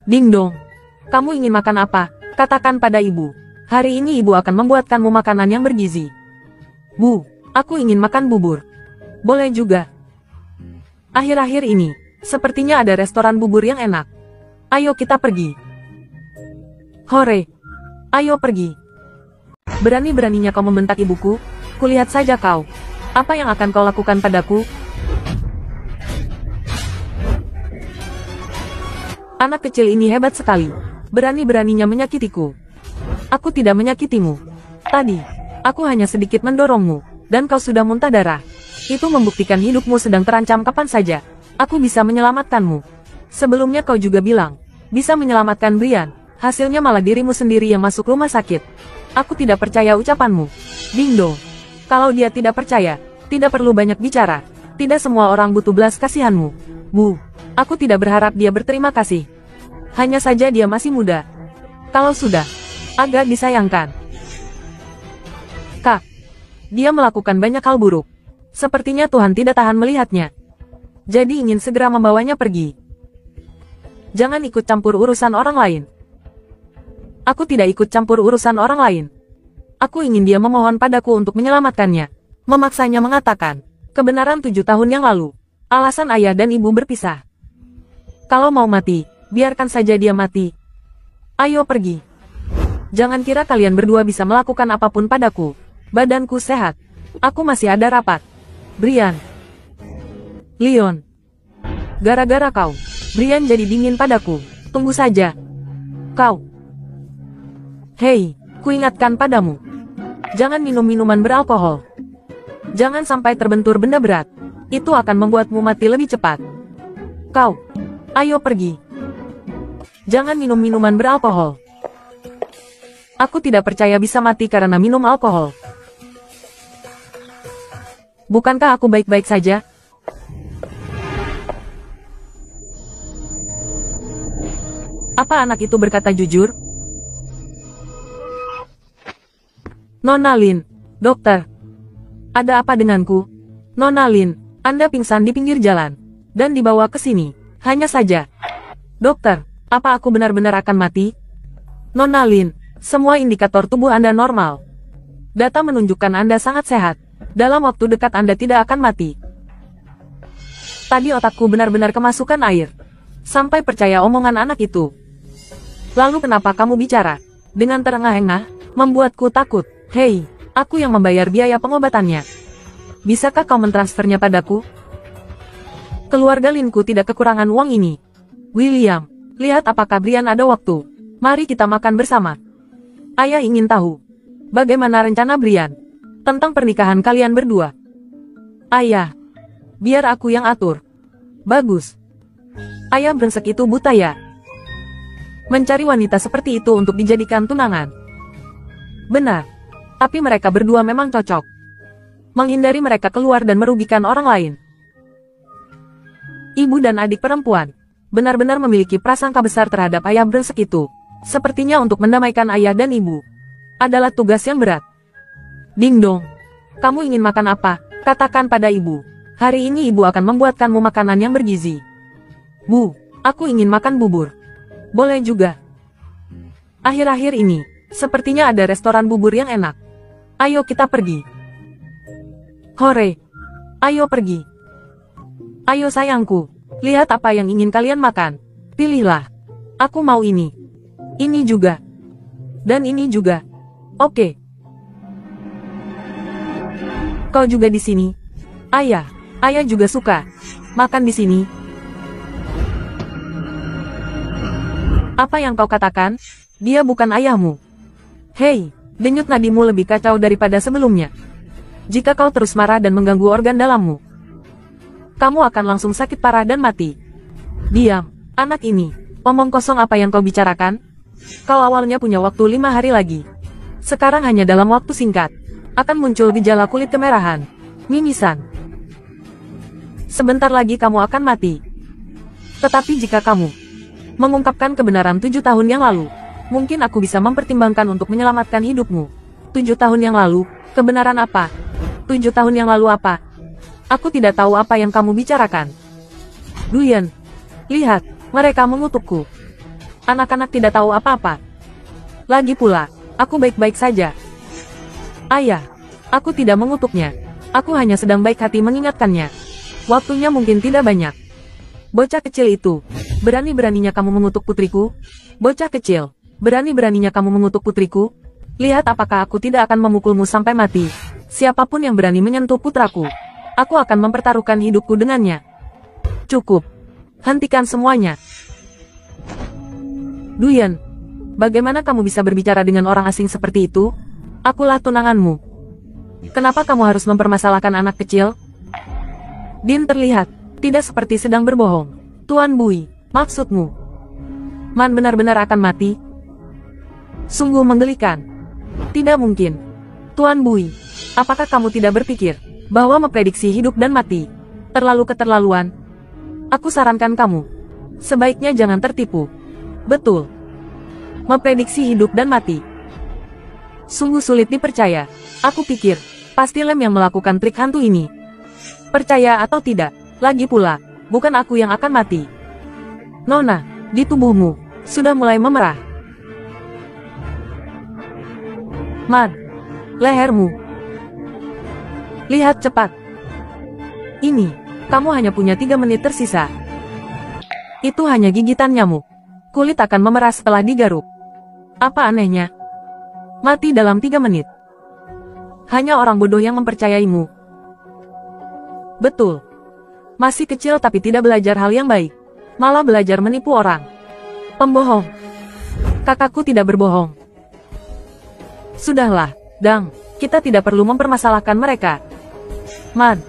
Ding dong. Kamu ingin makan apa? Katakan pada ibu. Hari ini ibu akan membuatkanmu makanan yang bergizi. Bu, aku ingin makan bubur. Boleh juga. Akhir-akhir ini, sepertinya ada restoran bubur yang enak. Ayo kita pergi. Hore. Ayo pergi. Berani-beraninya kau membentak ibuku? Kulihat saja kau. Apa yang akan kau lakukan padaku? Anak kecil ini hebat sekali. Berani-beraninya menyakitiku. Aku tidak menyakitimu. Tadi, aku hanya sedikit mendorongmu, dan kau sudah muntah darah. Itu membuktikan hidupmu sedang terancam kapan saja. Aku bisa menyelamatkanmu. Sebelumnya kau juga bilang, bisa menyelamatkan Brian. Hasilnya malah dirimu sendiri yang masuk rumah sakit. Aku tidak percaya ucapanmu. Dingdo. Kalau dia tidak percaya, tidak perlu banyak bicara. Tidak semua orang butuh belas kasihanmu. Bu, aku tidak berharap dia berterima kasih. Hanya saja dia masih muda. Kalau sudah, agak disayangkan. Kak, dia melakukan banyak hal buruk. Sepertinya Tuhan tidak tahan melihatnya. Jadi ingin segera membawanya pergi. Jangan ikut campur urusan orang lain. Aku tidak ikut campur urusan orang lain. Aku ingin dia memohon padaku untuk menyelamatkannya. Memaksanya mengatakan kebenaran 7 tahun yang lalu. Alasan ayah dan ibu berpisah. Kalau mau mati, biarkan saja dia mati. Ayo pergi. Jangan kira kalian berdua bisa melakukan apapun padaku. Badanku sehat. Aku masih ada rapat. Brian. Leon. Gara-gara kau, Brian jadi dingin padaku. Tunggu saja. Kau. Hei, kuingatkan padamu. Jangan minum minuman beralkohol. Jangan sampai terbentur benda berat. Itu akan membuatmu mati lebih cepat. Kau. Ayo pergi. Jangan minum minuman beralkohol. Aku tidak percaya bisa mati karena minum alkohol. Bukankah aku baik-baik saja? Apa anak itu berkata jujur? Nona Lin, dokter. Ada apa denganku? Nona Lin, Anda pingsan di pinggir jalan. Dan dibawa ke sini. Hanya saja. Dokter, apa aku benar-benar akan mati? Nona Lin, semua indikator tubuh Anda normal. Data menunjukkan Anda sangat sehat. Dalam waktu dekat Anda tidak akan mati. Tadi otakku benar-benar kemasukan air. Sampai percaya omongan anak itu. Lalu kenapa kamu bicara? Dengan terengah-engah, membuatku takut. Hei, aku yang membayar biaya pengobatannya. Bisakah kau mentransfernya padaku? Keluarga Linku tidak kekurangan uang ini. William, lihat apakah Brian ada waktu. Mari kita makan bersama. Ayah ingin tahu. Bagaimana rencana Brian? Tentang pernikahan kalian berdua. Ayah. Biar aku yang atur. Bagus. Ayah brengsek itu buta ya. Mencari wanita seperti itu untuk dijadikan tunangan. Benar. Tapi mereka berdua memang cocok. Menghindari mereka keluar dan merugikan orang lain. Ibu dan adik perempuan benar-benar memiliki prasangka besar terhadap ayah brengsek itu. Sepertinya untuk mendamaikan ayah dan ibu adalah tugas yang berat. Ding dong. Kamu ingin makan apa? Katakan pada ibu. Hari ini ibu akan membuatkanmu makanan yang bergizi. Bu, aku ingin makan bubur. Boleh juga. Akhir-akhir ini, sepertinya ada restoran bubur yang enak. Ayo kita pergi. Hore. Ayo pergi. Ayo sayangku. Lihat apa yang ingin kalian makan. Pilihlah. Aku mau ini. Ini juga. Dan ini juga. Oke. Kau juga di sini. Ayah. Ayah juga suka makan di sini. Apa yang kau katakan? Dia bukan ayahmu. Hei. Denyut nadimu lebih kacau daripada sebelumnya. Jika kau terus marah dan mengganggu organ dalammu, kamu akan langsung sakit parah dan mati. Diam, anak ini. Omong kosong apa yang kau bicarakan? Kau awalnya punya waktu 5 hari lagi. Sekarang hanya dalam waktu singkat akan muncul gejala kulit kemerahan, mimisan. Sebentar lagi kamu akan mati. Tetapi jika kamu mengungkapkan kebenaran 7 tahun yang lalu, mungkin aku bisa mempertimbangkan untuk menyelamatkan hidupmu. 7 tahun yang lalu, kebenaran apa? 7 tahun yang lalu apa? Aku tidak tahu apa yang kamu bicarakan. Duyan, lihat, mereka mengutukku. Anak-anak tidak tahu apa-apa. Lagi pula, aku baik-baik saja. Ayah, aku tidak mengutuknya. Aku hanya sedang baik hati mengingatkannya. Waktunya mungkin tidak banyak. Bocah kecil itu, berani-beraninya kamu mengutuk putriku? Bocah kecil, berani-beraninya kamu mengutuk putriku? Lihat apakah aku tidak akan memukulmu sampai mati. Siapapun yang berani menyentuh putraku, aku akan mempertaruhkan hidupku dengannya. Cukup. Hentikan semuanya. Duyan, bagaimana kamu bisa berbicara dengan orang asing seperti itu? Akulah tunanganmu. Kenapa kamu harus mempermasalahkan anak kecil? Din terlihat tidak seperti sedang berbohong. Tuan Bui, maksudmu? Man benar-benar akan mati? Sungguh menggelikan. Tidak mungkin. Tuan Bui, apakah kamu tidak berpikir bahwa memprediksi hidup dan mati terlalu keterlaluan? Aku sarankan kamu, sebaiknya jangan tertipu. Betul. Memprediksi hidup dan mati. Sungguh sulit dipercaya. Aku pikir, pasti Lem yang melakukan trik hantu ini. Percaya atau tidak, lagi pula, bukan aku yang akan mati. Nona, di tubuhmu, sudah mulai memerah. Man, lehermu. Lihat cepat. Ini, kamu hanya punya 3 menit tersisa. Itu hanya gigitan nyamuk. Kulit akan memerah setelah digaruk. Apa anehnya? Mati dalam 3 menit. Hanya orang bodoh yang mempercayaimu. Betul. Masih kecil tapi tidak belajar hal yang baik. Malah belajar menipu orang. Pembohong. Kakakku tidak berbohong. Sudahlah, Dang. Kita tidak perlu mempermasalahkan mereka. Man,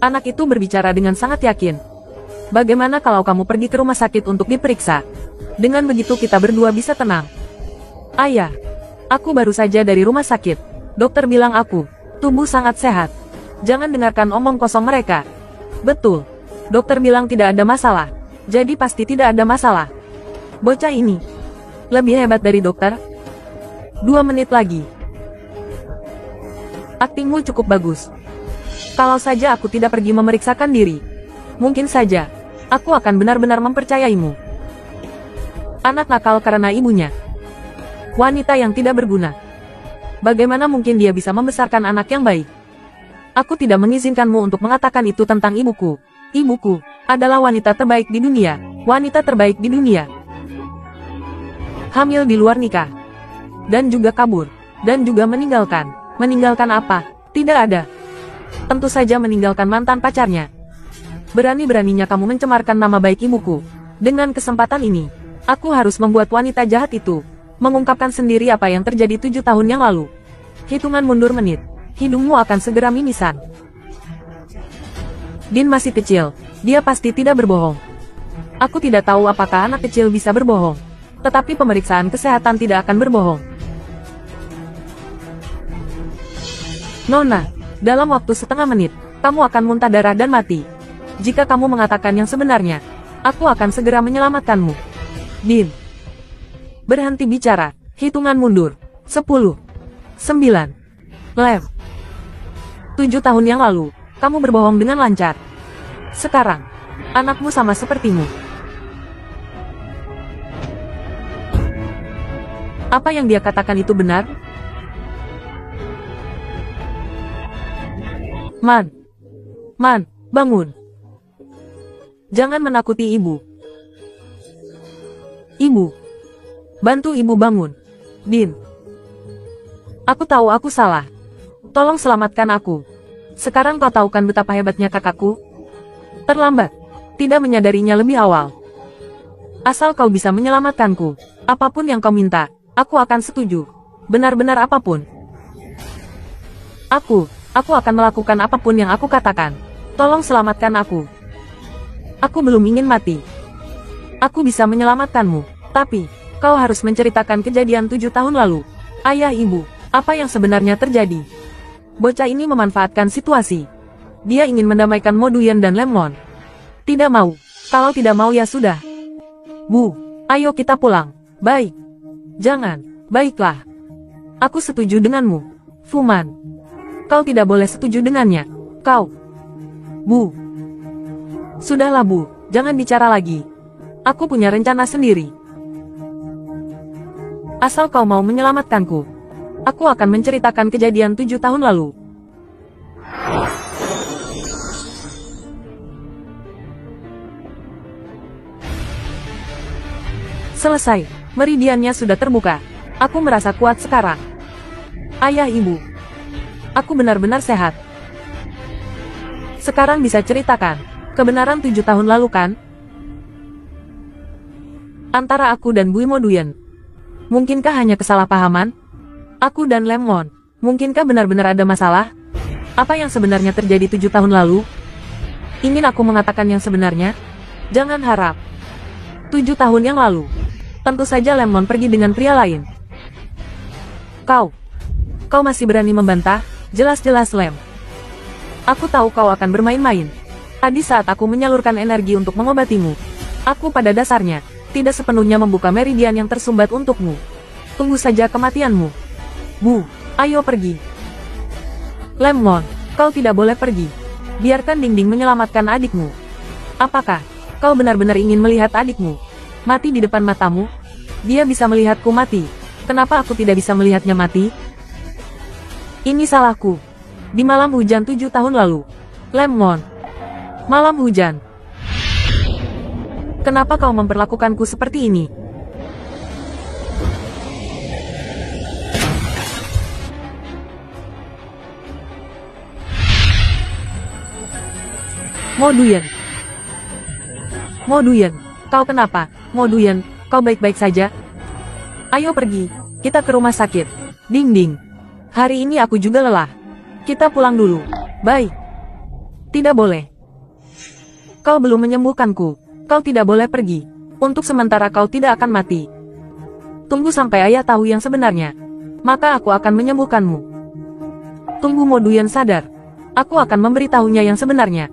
anak itu berbicara dengan sangat yakin. Bagaimana kalau kamu pergi ke rumah sakit untuk diperiksa? Dengan begitu kita berdua bisa tenang. Ayah, aku baru saja dari rumah sakit. Dokter bilang aku, tubuh sangat sehat. Jangan dengarkan omong kosong mereka. Betul. Dokter bilang tidak ada masalah. Jadi pasti tidak ada masalah. Bocah ini lebih hebat dari dokter. 2 menit lagi. Aktingmu cukup bagus. Kalau saja aku tidak pergi memeriksakan diri, mungkin saja aku akan benar-benar mempercayaimu. Anak nakal karena ibunya. Wanita yang tidak berguna. Bagaimana mungkin dia bisa membesarkan anak yang baik? Aku tidak mengizinkanmu untuk mengatakan itu tentang ibuku. Ibuku adalah wanita terbaik di dunia. Wanita terbaik di dunia. Hamil di luar nikah. Dan juga kabur. Dan juga meninggalkan. Meninggalkan apa? Tidak ada. Tentu saja meninggalkan mantan pacarnya. Berani-beraninya kamu mencemarkan nama baik ibuku. Dengan kesempatan ini, aku harus membuat wanita jahat itu mengungkapkan sendiri apa yang terjadi 7 tahun yang lalu. Hitungan mundur menit. Hidungmu akan segera mimisan. Din masih kecil. Dia pasti tidak berbohong. Aku tidak tahu apakah anak kecil bisa berbohong. Tetapi pemeriksaan kesehatan tidak akan berbohong. Nona, dalam waktu setengah menit, kamu akan muntah darah dan mati. Jika kamu mengatakan yang sebenarnya, aku akan segera menyelamatkanmu. Din. Berhenti bicara. Hitungan mundur. 10. 9. Lem. 7 tahun yang lalu, kamu berbohong dengan lancar. Sekarang, anakmu sama sepertimu. Apa yang dia katakan itu benar? Man, bangun. Jangan menakuti ibu. Ibu. Bantu ibu bangun. Din. Aku tahu aku salah. Tolong selamatkan aku. Sekarang kau tahu kan betapa hebatnya kakakku? Terlambat. Tidak menyadarinya lebih awal. Asal kau bisa menyelamatkanku, apapun yang kau minta, aku akan setuju. Benar-benar apapun. Aku akan melakukan apapun yang aku katakan. Tolong selamatkan aku. Aku belum ingin mati. Aku bisa menyelamatkanmu. Tapi, kau harus menceritakan kejadian 7 tahun lalu. Ayah ibu, apa yang sebenarnya terjadi? Bocah ini memanfaatkan situasi. Dia ingin mendamaikan Mo Duyan dan Lemon. Tidak mau. Kalau tidak mau ya sudah. Bu, ayo kita pulang. Baik. Jangan. Baiklah. Aku setuju denganmu. Fuman. Kau tidak boleh setuju dengannya. Kau. Bu. Sudahlah Bu, jangan bicara lagi. Aku punya rencana sendiri. Asal kau mau menyelamatkanku, aku akan menceritakan kejadian 7 tahun lalu. Selesai, meridiannya sudah terbuka. Aku merasa kuat sekarang. Ayah, ibu, aku benar-benar sehat. Sekarang bisa ceritakan, kebenaran 7 tahun lalu kan? Antara aku dan Bui Moduyen. Mungkinkah hanya kesalahpahaman? Aku dan Lemon, mungkinkah benar-benar ada masalah? Apa yang sebenarnya terjadi 7 tahun lalu? Ingin aku mengatakan yang sebenarnya? Jangan harap. 7 tahun yang lalu, tentu saja Lemon pergi dengan pria lain. Kau masih berani membantah? Jelas-jelas Lem. Aku tahu kau akan bermain-main. Tadi saat aku menyalurkan energi untuk mengobatimu, aku pada dasarnya tidak sepenuhnya membuka meridian yang tersumbat untukmu. Tunggu saja kematianmu. Bu, ayo pergi. Lemon, kau tidak boleh pergi. Biarkan Dingding menyelamatkan adikmu. Apakah kau benar-benar ingin melihat adikmu mati di depan matamu? Dia bisa melihatku mati. Kenapa aku tidak bisa melihatnya mati? Ini salahku. Di malam hujan 7 tahun lalu. Lemon. Malam hujan. Kenapa kau memperlakukanku seperti ini? Moduyen. Moduyen, kau kenapa? Moduyen, kau baik-baik saja? Ayo pergi, kita ke rumah sakit. Dingding. Hari ini aku juga lelah. Kita pulang dulu. Baik. Tidak boleh. Kau belum menyembuhkanku. Kau tidak boleh pergi. Untuk sementara kau tidak akan mati. Tunggu sampai ayah tahu yang sebenarnya. Maka aku akan menyembuhkanmu. Tunggu Moduyen sadar. Aku akan memberitahunya yang sebenarnya.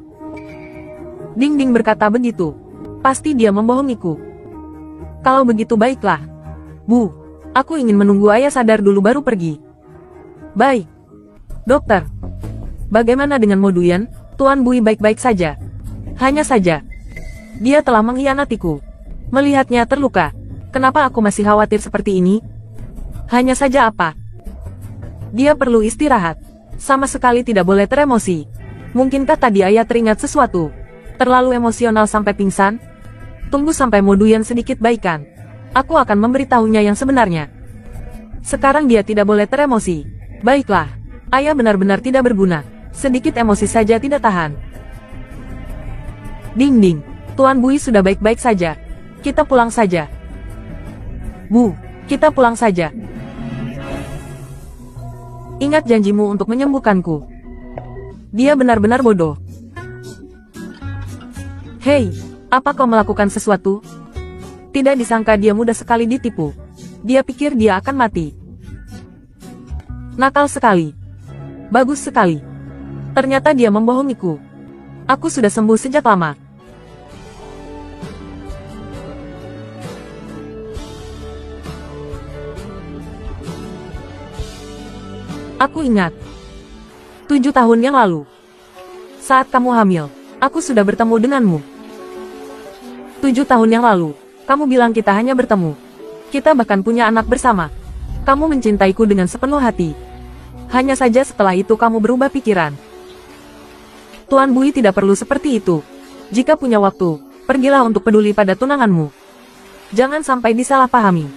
Dingding berkata begitu. Pasti dia membohongiku. Kalau begitu baiklah. Bu, aku ingin menunggu ayah sadar dulu baru pergi. Baik. Dokter. Bagaimana dengan Moduyen? Tuan Bui baik-baik saja. Hanya saja, dia telah mengkhianatiku. Melihatnya terluka. Kenapa aku masih khawatir seperti ini? Hanya saja apa? Dia perlu istirahat. Sama sekali tidak boleh teremosi. Mungkinkah tadi ayah teringat sesuatu? Terlalu emosional sampai pingsan? Tunggu sampai Moduyen sedikit baikan. Aku akan memberitahunya yang sebenarnya. Sekarang dia tidak boleh teremosi. Baiklah. Ayah benar-benar tidak berguna. Sedikit emosi saja tidak tahan. Dingding. Tuan Bui sudah baik-baik saja. Kita pulang saja. Bu, kita pulang saja. Ingat janjimu untuk menyembuhkanku. Dia benar-benar bodoh. Hei, apa kau melakukan sesuatu? Tidak disangka dia mudah sekali ditipu. Dia pikir dia akan mati. Nakal sekali. Bagus sekali. Ternyata dia membohongiku. Aku sudah sembuh sejak lama. Aku ingat. 7 tahun yang lalu. Saat kamu hamil, aku sudah bertemu denganmu. 7 tahun yang lalu, kamu bilang kita hanya bertemu. Kita bahkan punya anak bersama. Kamu mencintaiku dengan sepenuh hati. Hanya saja setelah itu kamu berubah pikiran. Tuan Bui tidak perlu seperti itu. Jika punya waktu, pergilah untuk peduli pada tunanganmu. Jangan sampai disalahpahami.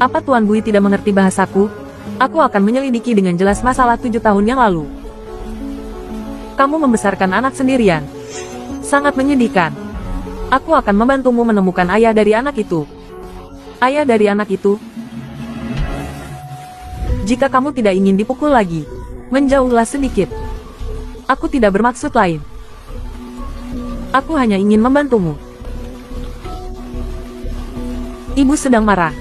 Apa Tuan Bui tidak mengerti bahasaku? Aku akan menyelidiki dengan jelas masalah 7 tahun yang lalu. Kamu membesarkan anak sendirian. Sangat menyedihkan. Aku akan membantumu menemukan ayah dari anak itu. Ayah dari anak itu? Jika kamu tidak ingin dipukul lagi, menjauhlah sedikit. Aku tidak bermaksud lain. Aku hanya ingin membantumu. Ibu sedang marah.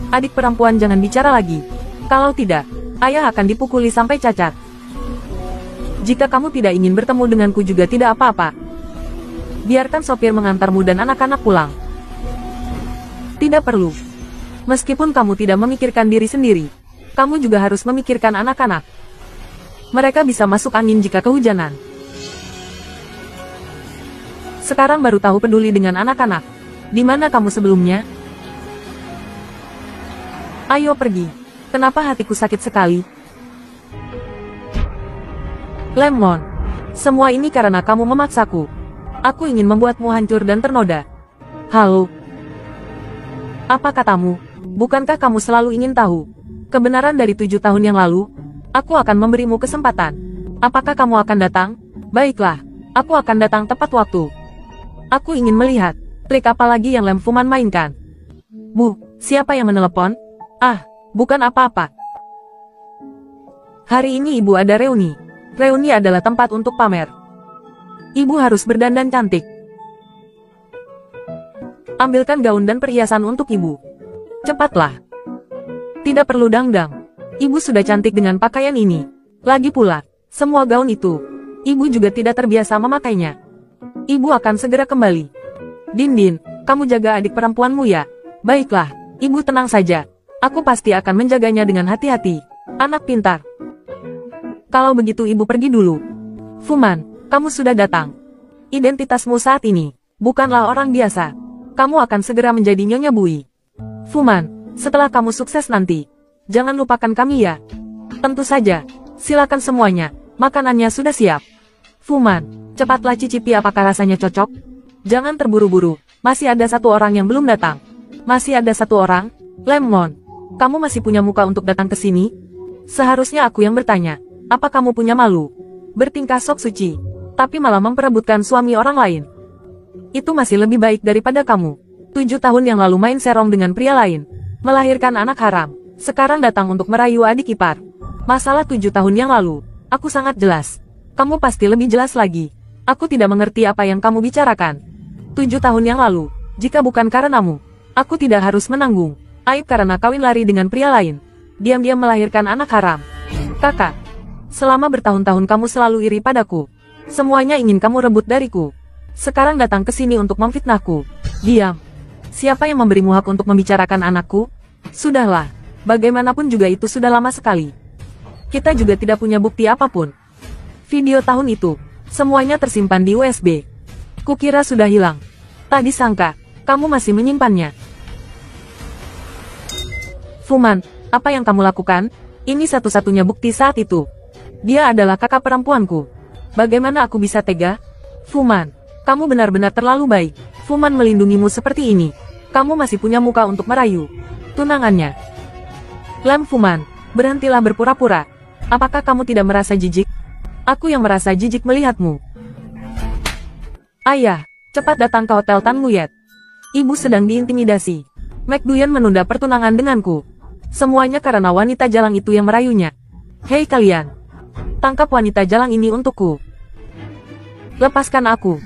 Adik perempuan jangan bicara lagi. Kalau tidak, ayah akan dipukuli sampai cacat. Jika kamu tidak ingin bertemu denganku juga tidak apa-apa. Biarkan sopir mengantarmu dan anak-anak pulang. Tidak perlu. Meskipun kamu tidak memikirkan diri sendiri, kamu juga harus memikirkan anak-anak. Mereka bisa masuk angin jika kehujanan. Sekarang baru tahu peduli dengan anak-anak. Di mana kamu sebelumnya? Ayo pergi. Kenapa hatiku sakit sekali? Lemon. Semua ini karena kamu memaksaku. Aku ingin membuatmu hancur dan ternoda. Halo. Apa katamu? Bukankah kamu selalu ingin tahu kebenaran dari 7 tahun yang lalu? Aku akan memberimu kesempatan. Apakah kamu akan datang? Baiklah, aku akan datang tepat waktu. Aku ingin melihat trik apa lagi yang Lem Fuman mainkan. Bu, siapa yang menelepon? Ah, bukan apa-apa. Hari ini ibu ada reuni. Reuni adalah tempat untuk pamer. Ibu harus berdandan cantik. Ambilkan gaun dan perhiasan untuk ibu. Cepatlah. Tidak perlu dangdang. Ibu sudah cantik dengan pakaian ini. Lagi pula, semua gaun itu, ibu juga tidak terbiasa memakainya. Ibu akan segera kembali. Din, kamu jaga adik perempuanmu ya? Baiklah, ibu tenang saja. Aku pasti akan menjaganya dengan hati-hati. Anak pintar. Kalau begitu ibu pergi dulu. Fuman, kamu sudah datang. Identitasmu saat ini bukanlah orang biasa. Kamu akan segera menjadi Nyonya Bui. Fuman, setelah kamu sukses nanti, jangan lupakan kami ya. Tentu saja. Silakan semuanya. Makanannya sudah siap. Fuman, cepatlah cicipi apakah rasanya cocok. Jangan terburu-buru. Masih ada satu orang yang belum datang. Masih ada satu orang. Lemon, kamu masih punya muka untuk datang ke sini? Seharusnya aku yang bertanya. Apa kamu punya malu? Bertingkah sok suci, tapi malah memperebutkan suami orang lain. Itu masih lebih baik daripada kamu. 7 tahun yang lalu main serong dengan pria lain. Melahirkan anak haram. Sekarang datang untuk merayu adik ipar. Masalah 7 tahun yang lalu. Aku sangat jelas. Kamu pasti lebih jelas lagi. Aku tidak mengerti apa yang kamu bicarakan. 7 tahun yang lalu. Jika bukan karenamu, aku tidak harus menanggung aib karena kawin lari dengan pria lain. Diam-diam melahirkan anak haram. Kakak. Selama bertahun-tahun kamu selalu iri padaku. Semuanya ingin kamu rebut dariku. Sekarang datang ke sini untuk memfitnahku. Diam. Siapa yang memberimu hak untuk membicarakan anakku? Sudahlah. Bagaimanapun juga itu sudah lama sekali. Kita juga tidak punya bukti apapun. Video tahun itu, semuanya tersimpan di USB. Kukira sudah hilang. Tak disangka, kamu masih menyimpannya. Fuman, apa yang kamu lakukan? Ini satu-satunya bukti saat itu. Dia adalah kakak perempuanku. Bagaimana aku bisa tega? Fuman, kamu benar-benar terlalu baik. Fuman melindungimu seperti ini. Kamu masih punya muka untuk merayu tunangannya. Lem Fuman, berhentilah berpura-pura. Apakah kamu tidak merasa jijik? Aku yang merasa jijik melihatmu. Ayah, cepat datang ke Hotel Tan Nguyet. Ibu sedang diintimidasi. McDuyan menunda pertunangan denganku. Semuanya karena wanita jalang itu yang merayunya. Hei kalian, tangkap wanita jalang ini untukku. Lepaskan aku.